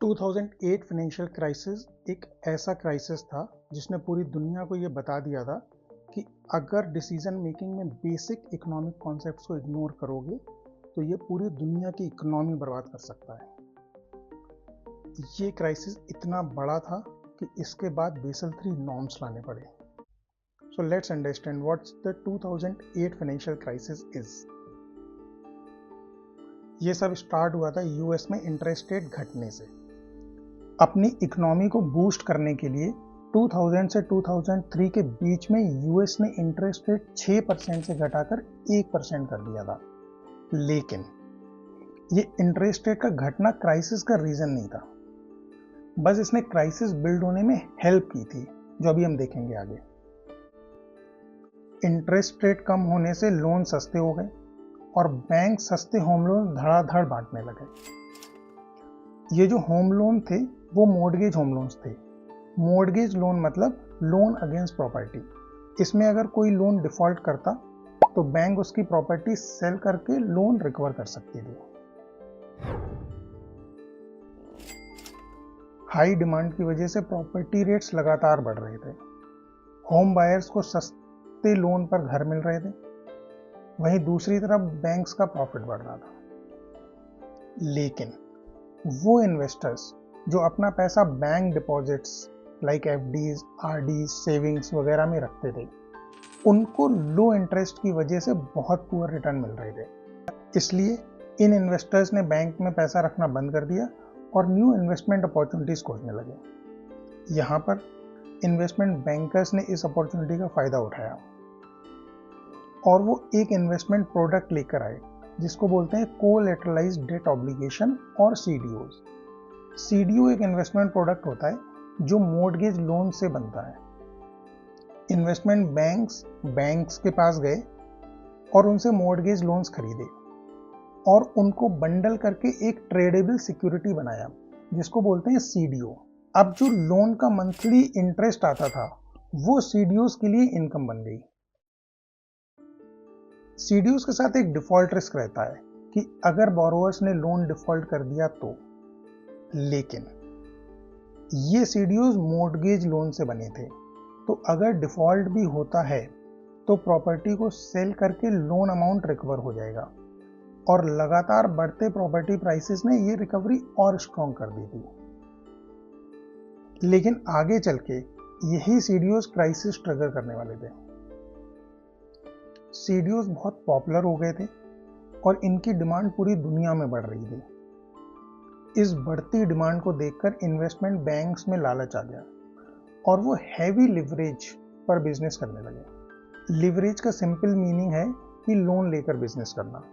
2008 financial crisis एक ऐसा crisis था जिसने पूरी दुनिया को ये बता दिया था कि अगर डिसीजन मेकिंग में बेसिक इकोनॉमिक कॉन्सेप्ट्स को इग्नोर करोगे तो ये पूरी दुनिया की इकोनॉमी बर्बाद कर सकता है। ये क्राइसिस इतना बड़ा था कि इसके बाद बेसल 3 नॉर्म्स लाने पड़े। So let's understand what's the 2008 financial crisis is. ये सब स्टार्ट हुआ था यूएस में इंटरेस्ट रेट घटने से। अपनी इकोनॉमी को बूस्ट करने के लिए 2000 से 2003 के बीच में यूएस ने इंटरेस्ट रेट 6% से घटाकर 1% कर दिया था। लेकिन ये इंटरेस्ट रेट का घटना क्राइसिस का रीजन नहीं था, बस इसने क्राइसिस बिल्ड होने में हेल्प की थी, जो अभी हम देखेंगे आगे। इंटरेस्ट रेट कम होने से लोन सस्ते हो गए और बैंक सस्ते होम लोन धड़ाधड़ बांटने लगे। ये जो होम लोन थे वो मॉर्गेज होम लोन्स थे। मॉर्गेज लोन मतलब लोन अगेंस्ट प्रॉपर्टी। इसमें अगर कोई लोन डिफॉल्ट करता तो बैंक उसकी प्रॉपर्टी सेल करके लोन रिकवर कर सकती थी। हाई डिमांड की वजह से प्रॉपर्टी रेट्स लगातार बढ़ रहे थे। होम बायर्स को सस्ते लोन पर घर मिल रहे थे, वहीं दूसरी तरफ बैंक्स का प्रॉफिट बढ़ रहा था। लेकिन वो इन्वेस्टर्स जो अपना पैसा bank deposits like FDs, RDs, savings वगैरह में रखते थे, उनको लो इंटरेस्ट की वजह से बहुत पुअर रिटर्न मिल रहे थे। इसलिए इन इन्वेस्टर्स ने बैंक में पैसा रखना बंद कर दिया और न्यू इन्वेस्टमेंट अपॉर्चुनिटीज खोजने लगे। यहाँ पर इन्वेस्टमेंट बैंकर्स ने इस अपॉर्चुनिटी का फायदा उठाया और वो एक इन्वेस्टमेंट प्रोडक्ट लेकर आए जिसको बोलते हैं कोलैटरलाइज्ड डेट ऑब्लिगेशन और सीडीओज। सीडीओ एक इन्वेस्टमेंट प्रोडक्ट होता है जो मॉर्गेज लोन से बनता है। इन्वेस्टमेंट बैंक्स के पास गए और उनसे मॉर्गेज लोन्स खरीदे और उनको बंडल करके एक ट्रेडेबल सिक्योरिटी बनाया जिसको बोलते हैं सीडीओ। अब जो लोन का मंथली इंटरेस्ट आता था वो सीडीओज के लिए इनकम बन गई। सीडीओज के साथ एक डिफॉल्ट रिस्क रहता है कि अगर बोरोवर्स ने लोन डिफॉल्ट कर दिया तो, लेकिन ये सीडीओज मॉर्गेज लोन से बने थे, तो अगर डिफॉल्ट भी होता है तो प्रॉपर्टी को सेल करके लोन अमाउंट रिकवर हो जाएगा। और लगातार बढ़ते प्रॉपर्टी प्राइसेस ने ये रिकवरी और स्ट्रॉन्ग कर दी थी। लेकिन आगे चल के यही सीडीओज क्राइसिस ट्रिगर करने वाले थे। सीडीओज बहुत पॉपुलर हो गए थे और इनकी डिमांड पूरी दुनिया में बढ़ रही थी। इस बढ़ती डिमांड को देखकर इन्वेस्टमेंट बैंक्स में लालच आ गया और वो हैवी लिवरेज पर बिजनेस करने लगे। लिवरेज का सिंपल मीनिंग है कि लोन लेकर बिजनेस करना।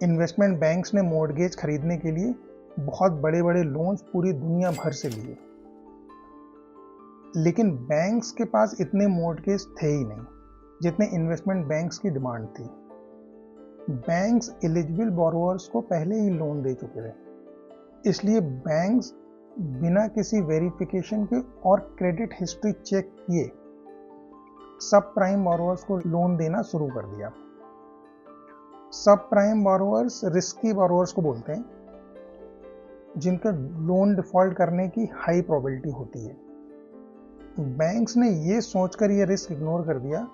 इन्वेस्टमेंट बैंक्स ने मॉर्गेज खरीदने के लिए बहुत बड़े बड़े लोन्स पूरी दुनिया भर से लिए, लेकिन बैंक्स के पास इतने मॉर्गेज थे ही नहीं जितने इन्वेस्टमेंट बैंक्स की डिमांड थी। बैंक्स एलिजिबल बोरोवर्स को पहले ही लोन दे चुके थे, इसलिए बैंक्स बिना किसी वेरिफिकेशन के और क्रेडिट हिस्ट्री चेक किए सब प्राइम बोरोवर्स को लोन देना शुरू कर दिया। सब प्राइम बोरोवर्स रिस्की बोरोवर्स को बोलते हैं, जिनका लोन डिफॉल्ट करने की हाई प्रोबेबिलिटी होती है। बैंक्स ने ये सोचकर ये रिस्क इग्नोर कर दिया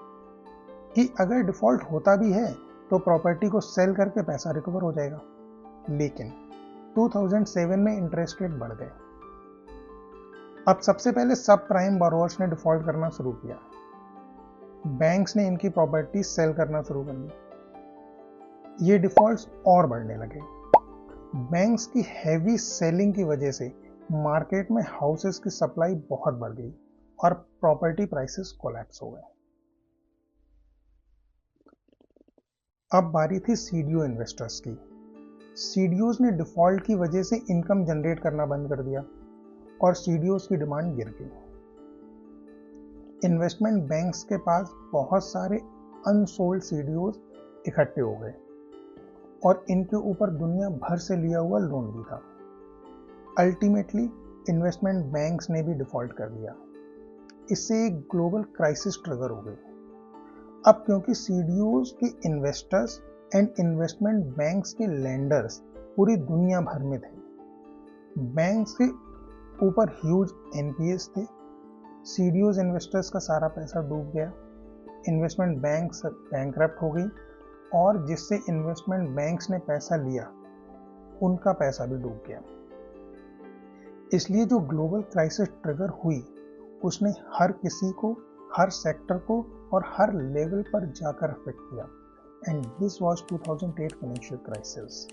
कि अगर डिफॉल्ट होता भी है तो प्रॉपर्टी को सेल करके पैसा रिकवर हो जाएगा। लेकिन 2007 में इंटरेस्ट रेट बढ़ गए। अब सबसे पहले सब प्राइम बोरोवर्स ने डिफॉल्ट करना शुरू किया। बैंक्स ने इनकी प्रॉपर्टी सेल करना शुरू कर दी। ये डिफॉल्ट्स और बढ़ने लगे। बैंक्स की हैवी सेलिंग की वजह से मार्केट में हाउसेस की सप्लाई बहुत बढ़ गई और प्रॉपर्टी प्राइसेस कोलैप्स हो गए। अब बारी थी सीडीओ इन्वेस्टर्स की। सीडीओज ने डिफॉल्ट की वजह से इनकम जनरेट करना बंद कर दिया और सीडीओज की डिमांड गिर गई। इन्वेस्टमेंट बैंक्स के पास बहुत सारे अनसोल्ड सीडीओज इकट्ठे हो गए और इनके ऊपर दुनिया भर से लिया हुआ लोन भी था। अल्टीमेटली इन्वेस्टमेंट बैंक्स ने भी डिफॉल्ट कर दिया। इससे एक ग्लोबल क्राइसिस ट्रिगर हो गई। अब क्योंकि सीडीओज के इन्वेस्टर्स एंड इन्वेस्टमेंट बैंक्स के लेंडर्स पूरी दुनिया भर में थे, बैंक्स के ऊपर ह्यूज एनपीएस थे, सीडीओज इन्वेस्टर्स का सारा पैसा डूब गया, इन्वेस्टमेंट बैंक्स बैंकरप्ट हो गई और जिससे इन्वेस्टमेंट बैंक्स ने पैसा लिया उनका पैसा भी डूब गया। इसलिए जो ग्लोबल क्राइसिस ट्रिगर हुई उसने हर किसी को, हर सेक्टर को और हर लेवल पर जाकर अफेक्ट किया, and this was 2008 financial crisis.